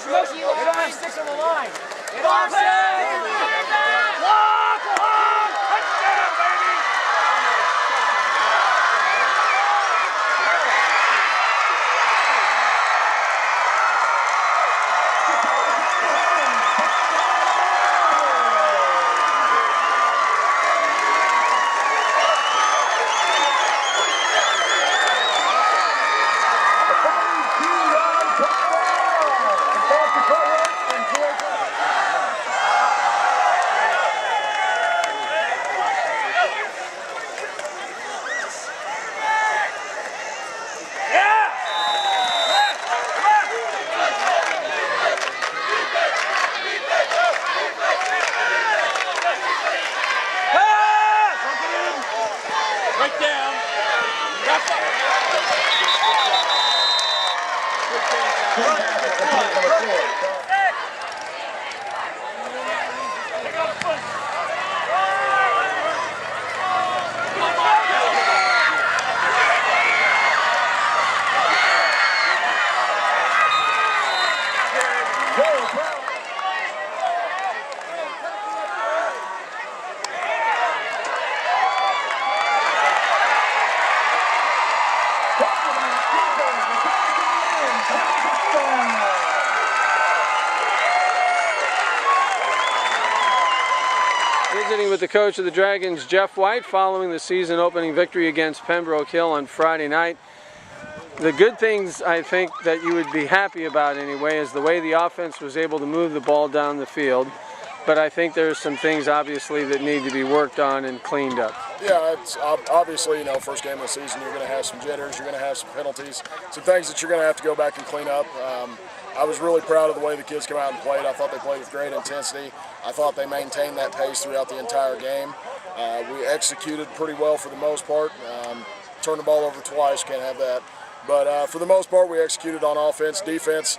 Get on, sticks on the line. Get on, Visiting with the coach of the Dragons, Jeff White, following the season opening victory against Pembroke Hill on Friday night. The good things I think that you would be happy about anyway is the way the offense was able to move the ball down the field. But I think there's some things obviously that need to be worked on and cleaned up. Yeah, it's obviously, you know, first game of the season, you're going to have some jitters, you're going to have some penalties, some things that you're going to have to go back and clean up. I was really proud of the way the kids come out and played. I thought they played with great intensity. I thought they maintained that pace throughout the entire game. We executed pretty well for the most part. Turned the ball over twice, can't have that. But for the most part, we executed on offense. Defense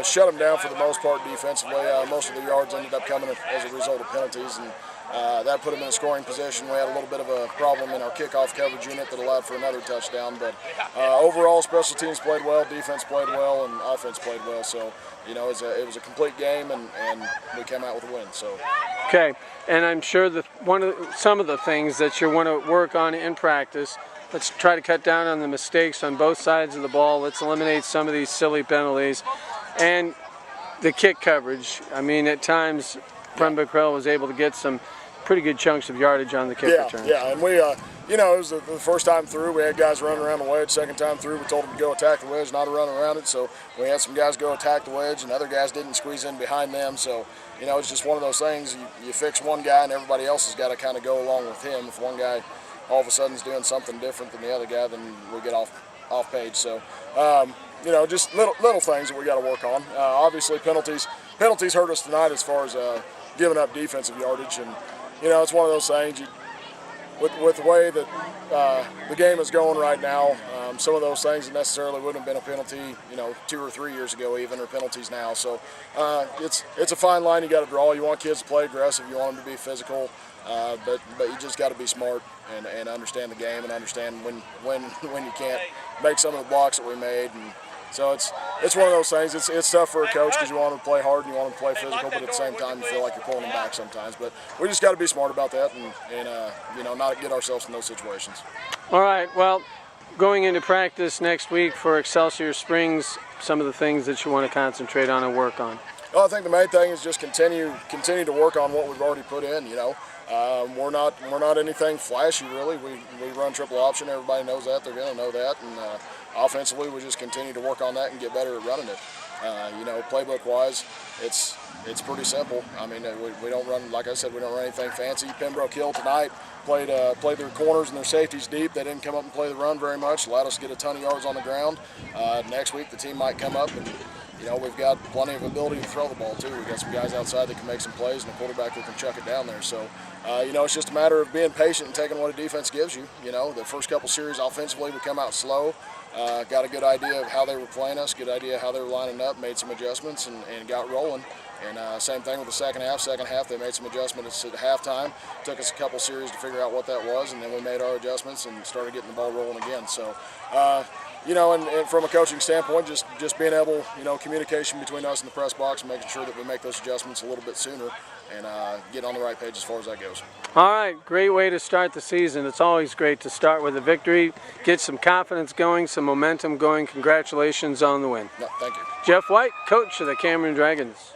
shut them down for the most part defensively. Most of the yards ended up coming as a result of penalties, and that put them in a scoring position. We had a little bit of a problem in our kickoff coverage unit that allowed for another touchdown. But overall, special teams played well, defense played well, and offense played well. So, you know, it was a complete game, and we came out with a win. So. Okay, and I'm sure that some of the things that you want to work on in practice. Let's try to cut down on the mistakes on both sides of the ball. Let's eliminate some of these silly penalties. And the kick coverage. I mean, at times, Pembroke Hill was able to get some pretty good chunks of yardage on the kick return. Yeah, and we, you know, it was the first time through. We had guys running around the wedge. Second time through, we told them to go attack the wedge, not to run around it. So we had some guys go attack the wedge, and other guys didn't squeeze in behind them. So, you know, it's just one of those things. You fix one guy, and everybody else has got to kind of go along with him. If one guy all of a sudden is doing something different than the other guy, then we get off page. So, you know, just little things that we got to work on. Obviously, penalties hurt us tonight as far as giving up defensive yardage, and you know, it's one of those things. With the way that the game is going right now, some of those things that necessarily wouldn't have been a penalty, you know, 2 or 3 years ago even, are penalties now. So it's a fine line you got to draw. You want kids to play aggressive, you want them to be physical, but you just got to be smart and understand the game and understand when you can't make some of the blocks that we made. And so it's one of those things. It's tough for a coach because you want them to play hard and you want them to play physical, but at the same time you feel like you're pulling them back sometimes. But we just got to be smart about that and you know, not get ourselves in those situations. All right. Well, going into practice next week for Excelsior Springs, some of the things that you want to concentrate on and work on. Well, I think the main thing is just continue to work on what we've already put in. You know, we're not anything flashy really. We run triple option. Everybody knows that. They're going to know that. And offensively, we just continue to work on that and get better at running it. You know, playbook-wise, it's pretty simple. I mean, we don't run, like I said, we don't run anything fancy. Pembroke Hill tonight played their corners and their safeties deep. They didn't come up and play the run very much. Allowed us to get a ton of yards on the ground. Next week, the team might come up and, you know, we've got plenty of ability to throw the ball too. We've got some guys outside that can make some plays and a quarterback that can chuck it down there. So, you know, it's just a matter of being patient and taking what a defense gives you. You know, the first couple series offensively we come out slow. got a good idea of how they were playing us, good idea how they were lining up, made some adjustments, and got rolling. And same thing with the second half. Second half, they made some adjustments at halftime. Took us a couple series to figure out what that was, and then we made our adjustments and started getting the ball rolling again. So, you know, and from a coaching standpoint, just being able, you know, communication between us and the press box and making sure that we make those adjustments a little bit sooner and get on the right page as far as that goes. All right, great way to start the season. It's always great to start with a victory, get some confidence going, some momentum going. Congratulations on the win. No, thank you. Jeff White, coach of the Cameron Dragons.